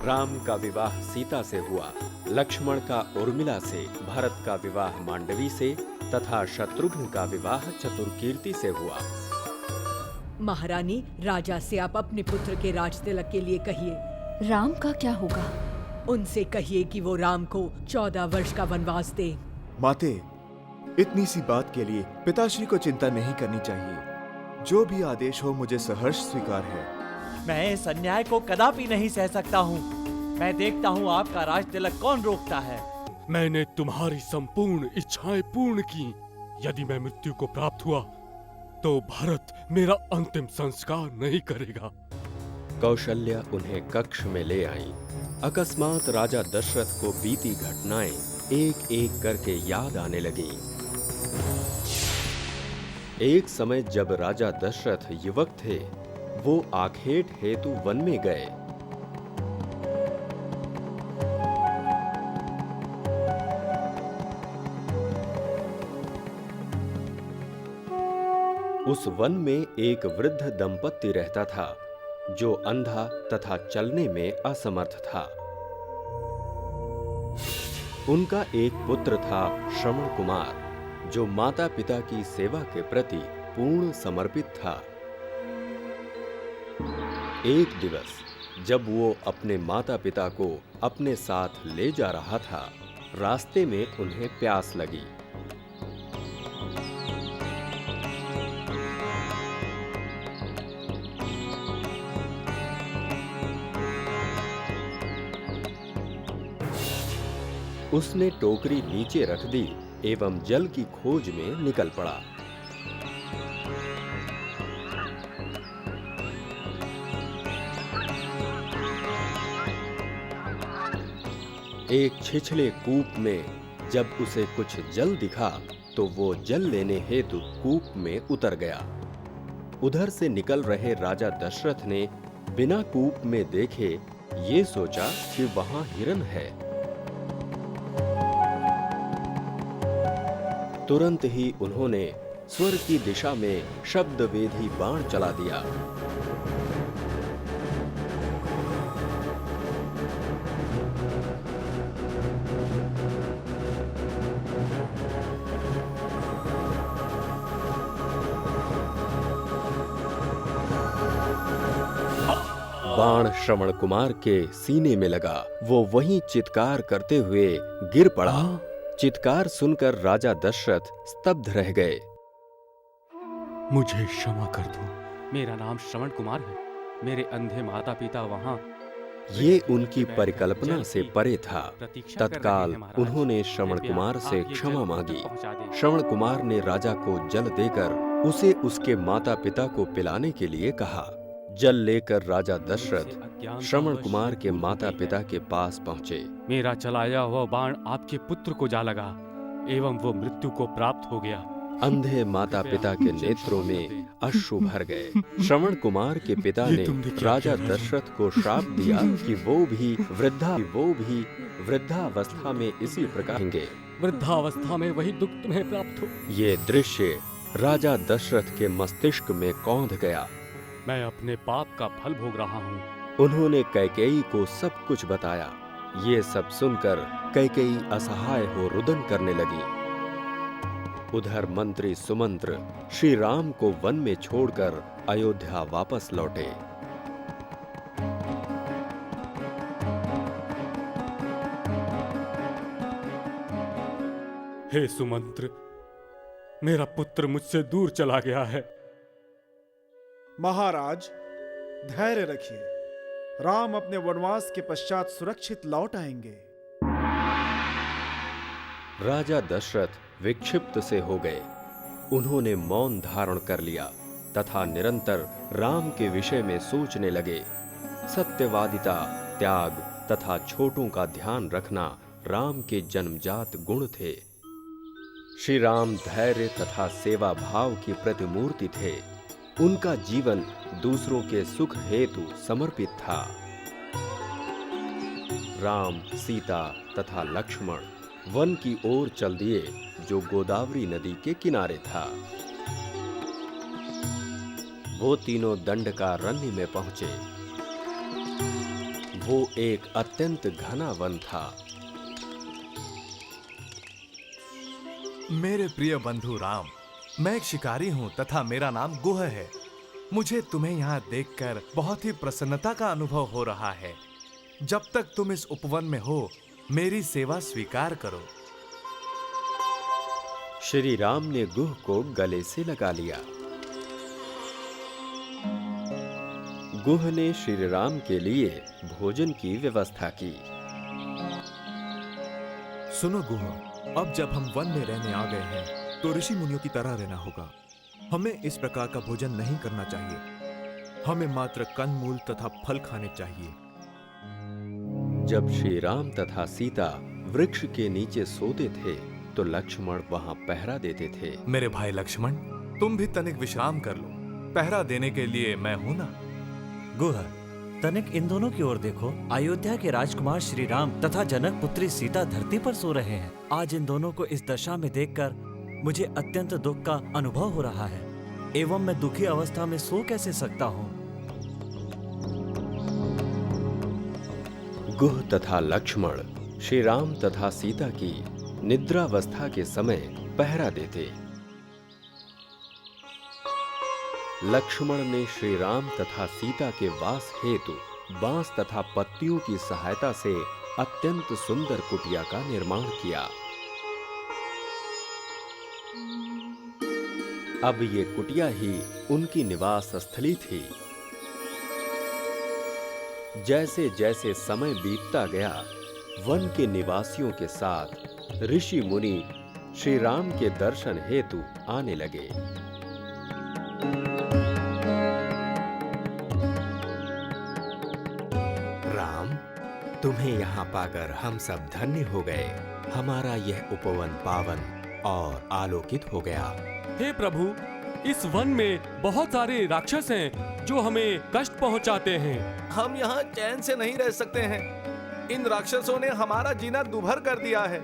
राम का विवाह सीता से हुआ, लक्ष्मण का उर्मिला से, भरत का विवाह मांडवी से तथा शत्रुघ्न का विवाह चतुर्कीर्ति से हुआ। महारानी, राजा से आप अपने पुत्र के राज तिलक के लिए कहिए। राम का क्या होगा? उनसे कहिए कि वो राम को 14 वर्ष का वनवास दे। माते, इतनी सी बात के लिए पिताश्री को चिंता नहीं करनी चाहिए। जो भी आदेश हो मुझे सहर्ष स्वीकार है। मैं इस अन्याय को कदापि नहीं सह सकता हूँ। मैं देखता हूँ आपका राज तिलक कौन रोकता है। मैंने तुम्हारी संपूर्ण इच्छाएं पूर्ण की। यदि मैं मृत्यु को प्राप्त हुआ तो भरत मेरा अंतिम संस्कार नहीं करेगा। कौशल्या उन्हें कक्ष में ले आई। अकस्मात राजा दशरथ को बीती घटनाएं एक एक करके याद आने लगी। एक समय जब राजा दशरथ युवक थे, वो आखेट हेतु वन में गए। उस वन में एक वृद्ध दंपत्ति रहता था, जो अंधा तथा चलने में असमर्थ था। उनका एक पुत्र था श्रवण कुमार, जो माता पिता की सेवा के प्रति पूर्ण समर्पित था। एक दिवस जब वो अपने माता पिता को अपने साथ ले जा रहा था, रास्ते में उन्हें प्यास लगी। उसने टोकरी नीचे रख दी एवं जल की खोज में निकल पड़ा। एक छिछले कूप में जब उसे कुछ जल दिखा तो वो जल लेने हेतु कूप में उतर गया। उधर से निकल रहे राजा दशरथ ने बिना कूप में देखे ये सोचा कि वहां हिरन है। तुरंत ही उन्होंने स्वर्ग की दिशा में शब्दवेधी बाण चला दिया। बाण श्रवण कुमार के सीने में लगा। वो वहीं चित्कार करते हुए गिर पड़ा। चित्कार सुनकर राजा दशरथ स्तब्ध रह गए। मुझे क्षमा कर दो। मेरा नाम श्रवण कुमार है। मेरे अंधे माता पिता वहाँ। ये उनकी परिकल्पना से परे था। तत्काल उन्होंने श्रवण कुमार से क्षमा मांगी। श्रवण कुमार ने राजा को जल देकर उसे उसके माता पिता को पिलाने के लिए कहा। जल लेकर राजा दशरथ श्रवण कुमार के माता पिता के पास पहुंचे। मेरा चलाया हुआ बाण आपके पुत्र को जा लगा एवं वो मृत्यु को प्राप्त हो गया। अंधे माता पिता के नेत्रों में अश्रु भर गए। श्रवण कुमार के पिता ने राजा दशरथ को श्राप दिया कि वो भी वृद्धावस्था में इसी प्रकार होंगे। वृद्धावस्था में वही दुख तुम्हें प्राप्त हो। ये दृश्य राजा दशरथ के मस्तिष्क में कौंध गया। मैं अपने पाप का फल भोग रहा हूँ। उन्होंने कैकेयी को सब कुछ बताया। ये सब सुनकर कैकेयी असहाय हो रुदन करने लगी। उधर मंत्री सुमंत्र श्री राम को वन में छोड़कर अयोध्या वापस लौटे। हे सुमंत्र, मेरा पुत्र मुझसे दूर चला गया है। महाराज, धैर्य रखिए। राम अपने वनवास के पश्चात सुरक्षित लौट आएंगे। राजा दशरथ विक्षिप्त से हो गए। उन्होंने मौन धारण कर लिया तथा निरंतर राम के विषय में सोचने लगे। सत्यवादिता, त्याग तथा छोटों का ध्यान रखना राम के जन्मजात गुण थे। श्री राम धैर्य तथा सेवा भाव की प्रतिमूर्ति थे। उनका जीवन दूसरों के सुख हेतु समर्पित था। राम, सीता तथा लक्ष्मण वन की ओर चल दिए, जो गोदावरी नदी के किनारे था। वो तीनों दंडकारण्य में पहुंचे। वो एक अत्यंत घना वन था। मेरे प्रिय बंधु राम, मैं एक शिकारी हूँ तथा मेरा नाम गुह है। मुझे तुम्हें यहाँ देखकर बहुत ही प्रसन्नता का अनुभव हो रहा है। जब तक तुम इस उपवन में हो, मेरी सेवा स्वीकार करो। श्री राम ने गुह को गले से लगा लिया। गुह ने श्री राम के लिए भोजन की व्यवस्था की। सुनो गुह, अब जब हम वन में रहने आ गए हैं तो ऋषि मुनियों की तरह रहना होगा। हमें इस प्रकार का भोजन नहीं करना चाहिए। हमें मात्र कंदमूल तथा फल खाने चाहिए। जब श्री राम तथा सीता वृक्ष के नीचे सोते थे तो लक्ष्मण वहां पहरा देते थे। मेरे भाई लक्ष्मण, तुम भी तनिक विश्राम कर लो। पहरा देने के लिए मैं हूं ना। गुह, तनिक इन दोनों की ओर देखो। अयोध्या के राजकुमार श्री राम तथा जनक पुत्री सीता धरती पर सो रहे हैं। आज इन दोनों को इस दशा में देखकर मुझे अत्यंत दुख का अनुभव हो रहा है, एवं मैं दुखी अवस्था में सो कैसे सकता हूँ। गुह तथा लक्ष्मण श्री राम तथा सीता की निद्रावस्था के समय पहरा देते। लक्ष्मण ने श्री राम तथा सीता के वास हेतु बांस तथा पत्तियों की सहायता से अत्यंत सुंदर कुटिया का निर्माण किया। अब ये कुटिया ही उनकी निवास स्थली थी। जैसे जैसे समय बीतता गया, वन के निवासियों के साथ ऋषि मुनि श्री राम के दर्शन हेतु आने लगे। राम, तुम्हें यहाँ पाकर हम सब धन्य हो गए। हमारा यह उपवन पावन और आलोकित हो गया। हे प्रभु, इस वन में बहुत सारे राक्षस हैं जो हमें कष्ट पहुंचाते हैं। हम यहाँ चैन से नहीं रह सकते हैं। इन राक्षसों ने हमारा जीना दुभर कर दिया है।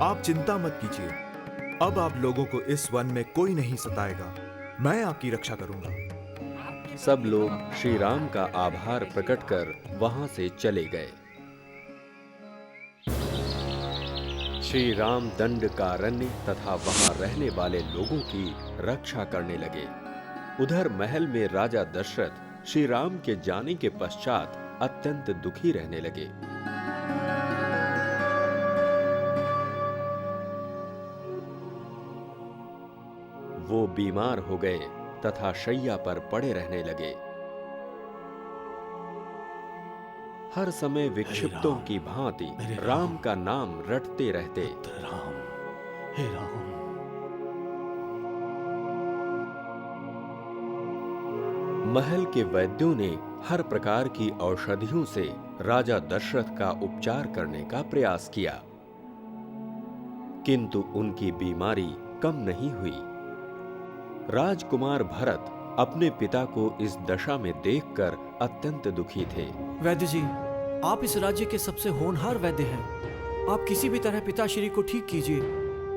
आप चिंता मत कीजिए। अब आप लोगों को इस वन में कोई नहीं सताएगा। मैं आपकी रक्षा करूंगा। सब लोग श्री राम का आभार प्रकट कर वहां से चले गए। श्री राम दंडकारण्य तथा वहां रहने वाले लोगों की रक्षा करने लगे। उधर महल में राजा दशरथ श्री राम के जाने के पश्चात अत्यंत दुखी रहने लगे। वो बीमार हो गए तथा शैया पर पड़े रहने लगे। हर समय विक्षिप्तों की भांति राम का नाम रटते रहते। राम, हे राम। महल के वैद्यों ने हर प्रकार की औषधियों से राजा दशरथ का उपचार करने का प्रयास किया, किंतु उनकी बीमारी कम नहीं हुई। राजकुमार भरत अपने पिता को इस दशा में देखकर अत्यंत दुखी थे। वैद्य जी, आप इस राज्य के सबसे होनहार वैद्य हैं। आप किसी भी तरह पिताश्री को ठीक कीजिए।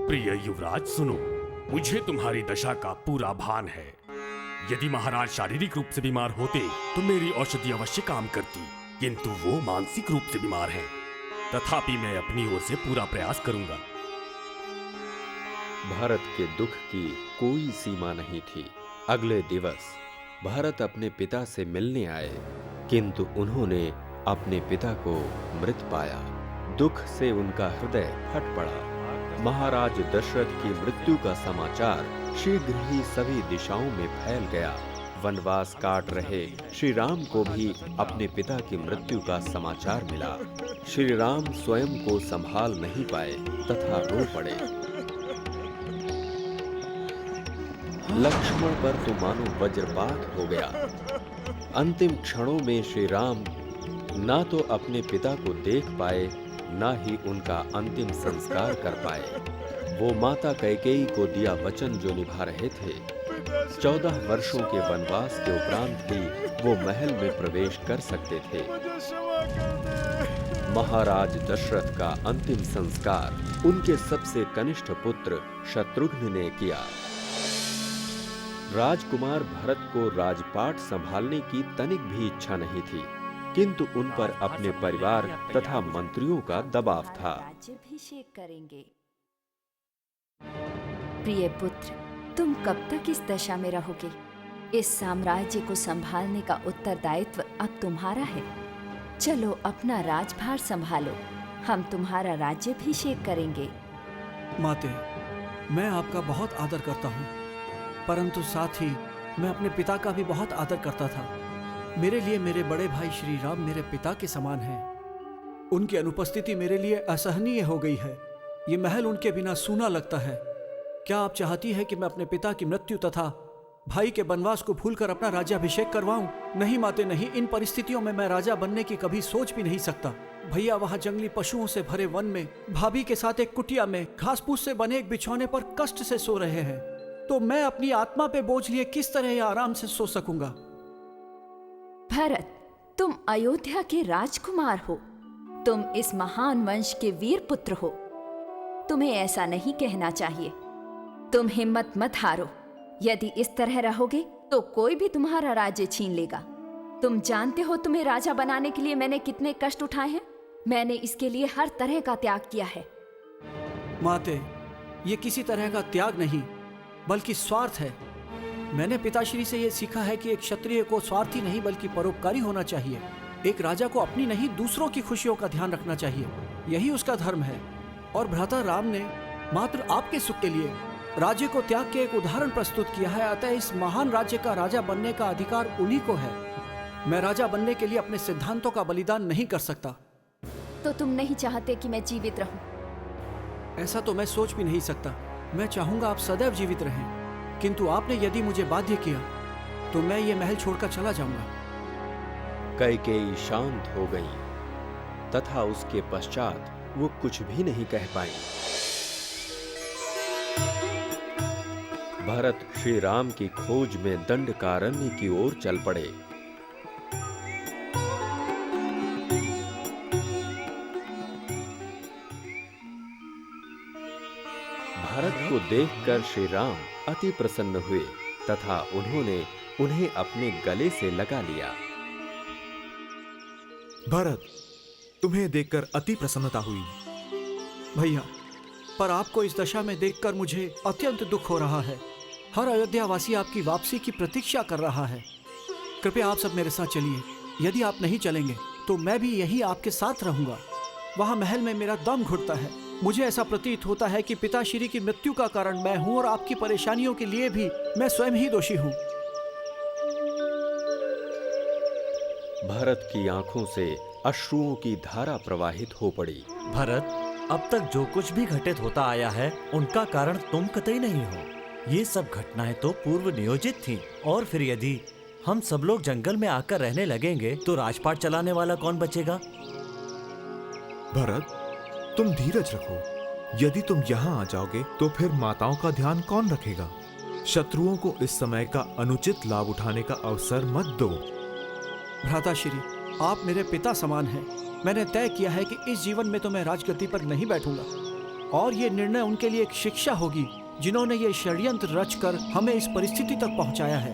प्रिय युवराज, सुनो, मुझे तुम्हारी दशा का पूरा भान है। यदि महाराज शारीरिक रूप से बीमार होते तो मेरी औषधि अवश्य काम करती, किंतु वो मानसिक रूप से बीमार हैं। तथापि मैं अपनी ओर से पूरा प्रयास करूंगा। भरत के दुख की कोई सीमा नहीं थी। अगले दिवस भरत अपने पिता से मिलने आए, किंतु उन्होंने अपने पिता को मृत पाया। दुख से उनका हृदय फट पड़ा। महाराज दशरथ की मृत्यु का समाचार शीघ्र ही सभी दिशाओं में फैल गया। वनवास काट रहे श्री राम को भी अपने पिता की मृत्यु का समाचार मिला। श्री राम स्वयं को संभाल नहीं पाए तथा रो पड़े। लक्ष्मण पर तो मानो वज्रपात हो गया। अंतिम क्षणों में श्री राम ना तो अपने पिता को देख पाए, ना ही उनका अंतिम संस्कार कर पाए। वो माता कैकेयी को दिया वचन जो निभा रहे थे। 14 वर्षों के वनवास के उपरांत ही वो महल में प्रवेश कर सकते थे। महाराज दशरथ का अंतिम संस्कार उनके सबसे कनिष्ठ पुत्र शत्रुघ्न ने किया। राजकुमार भरत को राजपाट संभालने की तनिक भी इच्छा नहीं थी। किंतु उन पर अपने परिवार तथा मंत्रियों का दबाव था। राज्याभिषेक करेंगे। प्रिय पुत्र, तुम कब तक इस दशा में रहोगे? इस साम्राज्य को संभालने का उत्तरदायित्व अब तुम्हारा है। चलो अपना राजभार संभालो, हम तुम्हारा राज्याभिषेक करेंगे। माते, मैं आपका बहुत आदर करता हूँ, परंतु साथ ही मैं अपने पिता का भी बहुत आदर करता था। मेरे लिए मेरे बड़े भाई श्री राम मेरे पिता के समान हैं। उनकी अनुपस्थिति मेरे लिए असहनीय हो गई है। ये महल उनके बिना सूना लगता है। क्या आप चाहती है कि मैं अपने पिता की मृत्यु तथा भाई के वनवास को भूलकर अपना राज्याभिषेक करवाऊं? नहीं माते, नहीं। इन परिस्थितियों में मैं राजा बनने की कभी सोच भी नहीं सकता। भैया वहां जंगली पशुओं से भरे वन में भाभी के साथ एक कुटिया में घास फूस से बने एक बिछौने पर कष्ट से सो रहे हैं, तो मैं अपनी आत्मा पे बोझ लिए किस तरह आराम से सो सकूंगा? भरत, तुम अयोध्या के राजकुमार हो। तुम इस महान वंश के वीर पुत्र हो। तुम्हें ऐसा नहीं कहना चाहिए। तुम हिम्मत मत हारो। यदि इस तरह रहोगे तो कोई भी तुम्हारा राज्य छीन लेगा। तुम जानते हो तुम्हें राजा बनाने के लिए मैंने कितने कष्ट उठाए हैं। मैंने इसके लिए हर तरह का त्याग किया है। माते, ये किसी तरह का त्याग नहीं बल्कि स्वार्थ है। मैंने पिताश्री से यह सीखा है कि एक क्षत्रिय को स्वार्थी नहीं बल्कि परोपकारी होना चाहिए। एक राजा को अपनी नहीं दूसरों की खुशियों का ध्यान रखना चाहिए। यही उसका धर्म है। और भ्राता राम ने मात्र आपके सुख के लिए राज्य को त्याग के एक उदाहरण प्रस्तुत किया है। अतः इस महान राज्य का राजा बनने का अधिकार उन्हीं को है। मैं राजा बनने के लिए अपने सिद्धांतों का बलिदान नहीं कर सकता। तो तुम नहीं चाहते कि मैं जीवित रहूं? ऐसा तो मैं सोच भी नहीं सकता। मैं चाहूंगा आप सदैव जीवित रहें, किंतु आपने यदि मुझे बाध्य किया तो मैं ये महल छोड़कर चला जाऊंगा। कैकेयी शांत हो गई तथा उसके पश्चात वो कुछ भी नहीं कह पाई। भरत श्री राम की खोज में दंडकारण्य की ओर चल पड़े। भरत को देखकर श्री राम अति प्रसन्न हुए तथा उन्होंने उन्हें अपने गले से लगा लिया। भरत, तुम्हें देखकर अति प्रसन्नता हुई। भैया, पर आपको इस दशा में देखकर मुझे अत्यंत दुख हो रहा है। हर अयोध्यावासी आपकी वापसी की प्रतीक्षा कर रहा है। कृपया आप सब मेरे साथ चलिए। यदि आप नहीं चलेंगे तो मैं भी यही आपके साथ रहूंगा। वहां महल में मेरा दम घुटता है। मुझे ऐसा प्रतीत होता है कि पिताश्री की मृत्यु का कारण मैं हूं और आपकी परेशानियों के लिए भी मैं स्वयं ही दोषी हूं। भरत की आंखों से अश्रुओं की धारा प्रवाहित हो पड़ी। भरत, अब तक जो कुछ भी घटित होता आया है उनका कारण तुम कतई नहीं हो। ये सब घटनाएं तो पूर्व नियोजित थीं। और फिर यदि हम सब लोग जंगल में आकर रहने लगेंगे तो राजपाट चलाने वाला कौन बचेगा? भरत, तुम धीरज रखो। यदि तुम यहाँ आ जाओगे तो फिर माताओं का ध्यान कौन रखेगा? शत्रुओं को इस समय का अनुचित लाभ उठाने का अवसर मत दो। भ्राताश्री, आप मेरे पिता समान हैं। मैंने तय किया है कि इस जीवन में तो मैं राजगद्दी पर नहीं बैठूंगा और ये निर्णय उनके लिए एक शिक्षा होगी जिन्होंने ये षड्यंत्र रचकर हमें इस परिस्थिति तक पहुंचाया है।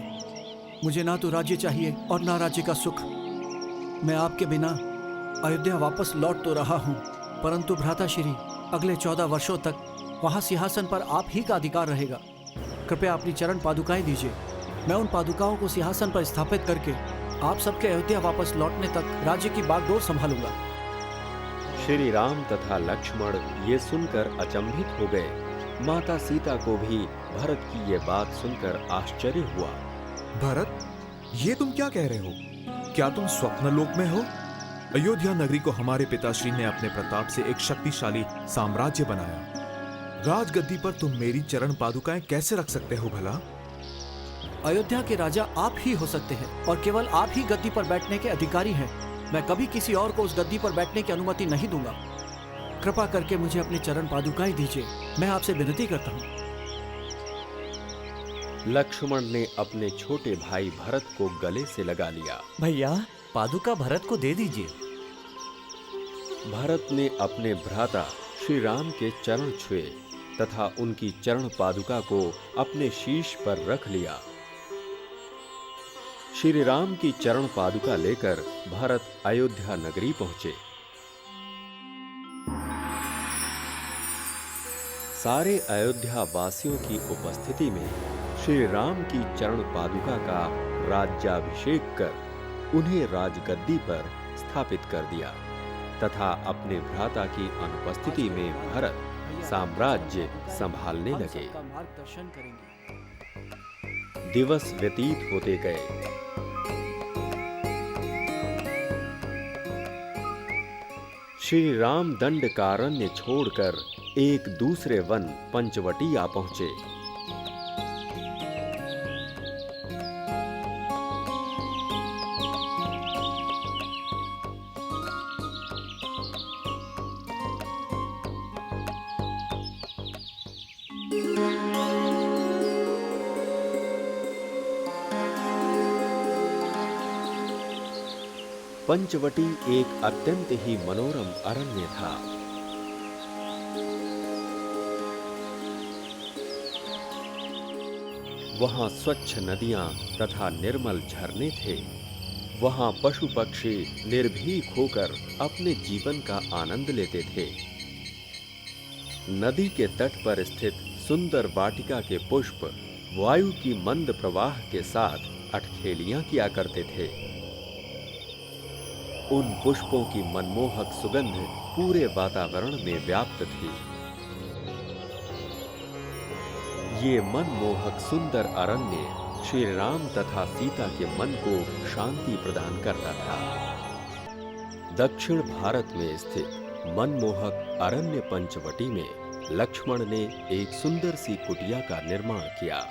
मुझे ना तो राज्य चाहिए और ना राज्य का सुख। मैं आपके बिना अयोध्या वापस लौट तो रहा हूं, परंतु भ्राताश्री, अगले 14 वर्षों तक वहां सिंहासन पर आप ही का अधिकार रहेगा। कृपया अपनी चरण पादुकाएं दीजिए। मैं उन पादुकाओं को सिंहासन पर स्थापित करके आप सबके अयोध्या वापस लौटने तक राज्य की बागडोर संभालूंगा। श्री राम तथा लक्ष्मण ये सुनकर अचंभित हो गए। माता सीता को भी भरत की ये बात सुनकर आश्चर्य हुआ। भरत, ये तुम क्या कह रहे हो? क्या तुम स्वप्न लोक में हो? अयोध्या नगरी को हमारे पिताश्री ने अपने प्रताप से एक शक्तिशाली साम्राज्य बनाया। राजगद्दी पर तुम मेरी चरण पादुकाएं कैसे रख सकते हो भला? अयोध्या के राजा आप ही हो सकते हैं और केवल आप ही गद्दी पर बैठने के अधिकारी हैं। मैं कभी किसी और को उस गद्दी पर बैठने की अनुमति नहीं दूंगा। कृपा करके मुझे अपने चरण पादुकाएं दीजिए। मैं आपसे विनती करता हूँ। लक्ष्मण ने अपने छोटे भाई भरत को गले से लगा लिया। भैया, पादुका भरत को दे दीजिए। भरत ने अपने भ्राता श्री राम के चरण छुए तथा उनकी चरण पादुका को अपने शीश पर रख लिया। श्री राम की चरण पादुका लेकर भरत अयोध्या नगरी पहुंचे। सारे अयोध्या वासियों की उपस्थिति में श्री राम की चरण पादुका का राज्याभिषेक कर उन्हें राजगद्दी पर स्थापित कर दिया तथा अपने भ्राता की अनुपस्थिति में भरत साम्राज्य संभालने लगे। मार्गदर्शन करेंगे। दिवस व्यतीत होते गए। श्री राम दंडकारण्य छोड़कर एक दूसरे वन पंचवटी आ पहुंचे। पंचवटी एक अत्यंत ही मनोरम अरण्य था। वहां स्वच्छ नदियां तथा निर्मल झरने थे। वहां पशु पक्षी निर्भीक होकर अपने जीवन का आनंद लेते थे। नदी के तट पर स्थित सुंदर वाटिका के पुष्प वायु की मंद प्रवाह के साथ अठखेलियां किया करते थे। उन पुष्पों की मनमोहक सुगंध पूरे वातावरण में व्याप्त थी। ये मनमोहक सुंदर अरण्य श्री राम तथा सीता के मन को शांति प्रदान करता था। दक्षिण भारत में स्थित मनमोहक अरण्य पंचवटी में लक्ष्मण ने एक सुंदर सी कुटिया का निर्माण किया।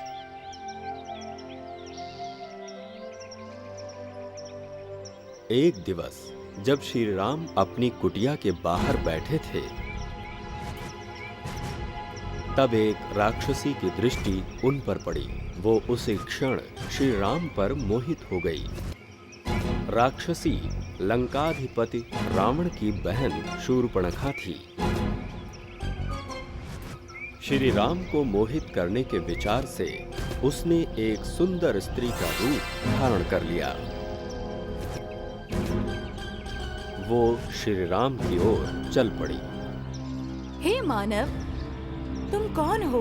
एक दिवस जब श्री राम अपनी कुटिया के बाहर बैठे थे, तब एक राक्षसी की दृष्टि उन पर पड़ी। वो उसी क्षण श्री राम पर मोहित हो गई। राक्षसी लंकाधिपति रावण की बहन शूर्पणखा थी। श्री राम को मोहित करने के विचार से उसने एक सुंदर स्त्री का रूप धारण कर लिया। वो श्री राम की ओर चल पड़ी। हे मानव, तुम कौन हो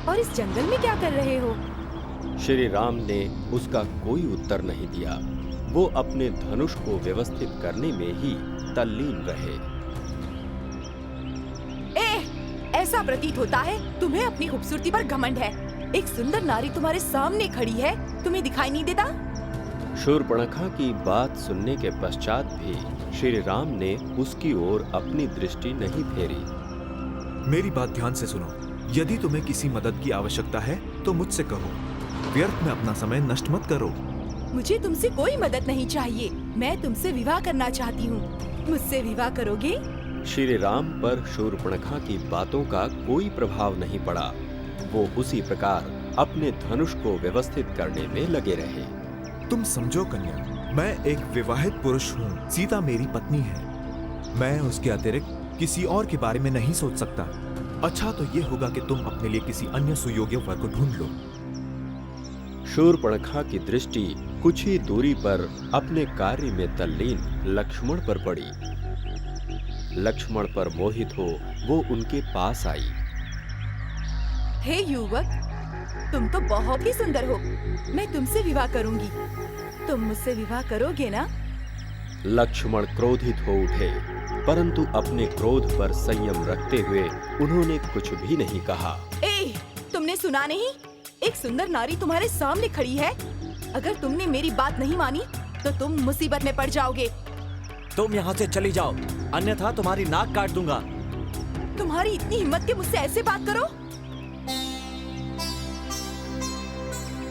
और इस जंगल में क्या कर रहे हो? श्री राम ने उसका कोई उत्तर नहीं दिया। वो अपने धनुष को व्यवस्थित करने में ही तल्लीन रहे। ऐसा प्रतीत होता है तुम्हें अपनी खूबसूरती पर घमंड है। एक सुंदर नारी तुम्हारे सामने खड़ी है, तुम्हें दिखाई नहीं देता? शूर्पणखा की बात सुनने के पश्चात भी श्री राम ने उसकी ओर अपनी दृष्टि नहीं फेरी। मेरी बात ध्यान से सुनो। यदि तुम्हें किसी मदद की आवश्यकता है तो मुझसे कहो। व्यर्थ में अपना समय नष्ट मत करो। मुझे तुमसे कोई मदद नहीं चाहिए। मैं तुमसे विवाह करना चाहती हूँ। मुझसे विवाह करोगे? श्री राम पर शूर्पणखा की बातों का कोई प्रभाव नहीं पड़ा। वो उसी प्रकार अपने धनुष को व्यवस्थित करने में लगे रहे। तुम समझो कन्या, मैं एक विवाहित पुरुष हूँ। सीता मेरी पत्नी है। मैं उसके अतिरिक्त किसी और के बारे में नहीं सोच सकता। अच्छा तो ये होगा कि तुम अपने लिए किसी अन्य सुयोग्य वर को ढूंढ लो। शूर्पणखा की दृष्टि कुछ ही दूरी पर अपने कार्य में तल्लीन लक्ष्मण पर पड़ी। लक्ष्मण पर मोहित हो वो उनके पास आई। हे युवक, तुम तो बहुत ही सुंदर हो। मैं तुमसे विवाह करूंगी। तुम मुझसे विवाह करोगे ना? लक्ष्मण क्रोधित हो उठे, परंतु अपने क्रोध पर संयम रखते हुए उन्होंने कुछ भी नहीं कहा। तुमने सुना नहीं? एक सुंदर नारी तुम्हारे सामने खड़ी है। अगर तुमने मेरी बात नहीं मानी तो तुम मुसीबत में पड़ जाओगे। तुम यहाँ से चली जाओ, अन्यथा तुम्हारी नाक काट दूंगा। तुम्हारी इतनी हिम्मत कि मुझसे ऐसे बात करो?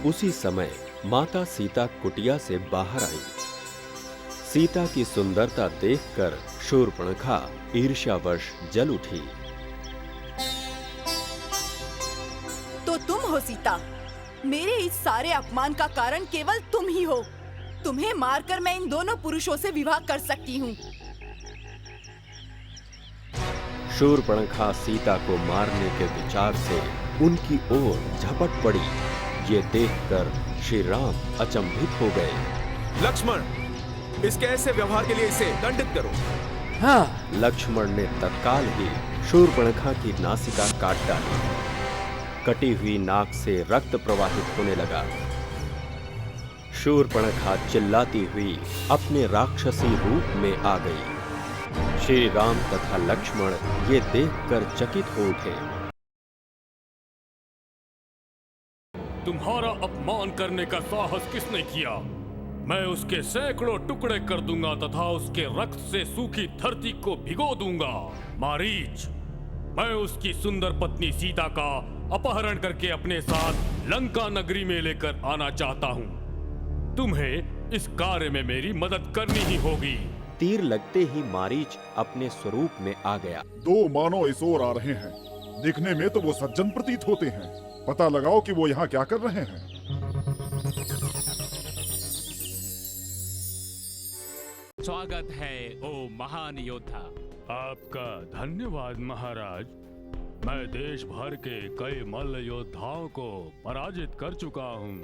उसी समय माता सीता कुटिया से बाहर आई। सीता की सुंदरता देखकर शूर्पणखा ईर्ष्यावश जल उठी। तो तुम हो सीता। मेरे इस सारे अपमान का कारण केवल तुम ही हो। तुम्हें मारकर मैं इन दोनों पुरुषों से विवाह कर सकती हूँ। शूर्पणखा सीता को मारने के विचार से उनकी ओर झपट पड़ी। ये देखकर श्री राम अचंभित हो गए। लक्ष्मण, इसके ऐसे व्यवहार के लिए इसे दंडित करो। हाँ, लक्ष्मण ने तत्काल ही शूर्पणखा की नासिका काट डाली। कटी हुई नाक से रक्त प्रवाहित होने लगा। शूर्पणखा चिल्लाती हुई अपने राक्षसी रूप में आ गई। श्री राम तथा लक्ष्मण ये देखकर चकित हो उठे। तुम्हारा अपमान करने का साहस किसने किया? मैं उसके सैकड़ों टुकड़े कर दूंगा तथा उसके रक्त से सूखी धरती को भिगो दूंगा। मारीच, मैं उसकी सुंदर पत्नी सीता का अपहरण करके अपने साथ लंका नगरी में लेकर आना चाहता हूँ। तुम्हें इस कार्य में मेरी मदद करनी ही होगी। तीर लगते ही मारीच अपने स्वरूप में आ गया। दो मानव इस ओर आ रहे हैं। दिखने में तो वो सज्जन प्रतीत होते हैं। पता लगाओ कि वो यहाँ क्या कर रहे हैं। स्वागत है ओ महान योद्धा। आपका धन्यवाद महाराज। मैं देश भर के कई मल्ल योद्धाओं को पराजित कर चुका हूँ।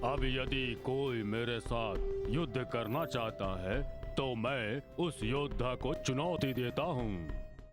अब यदि कोई मेरे साथ युद्ध करना चाहता है तो मैं उस योद्धा को चुनौती देता हूँ।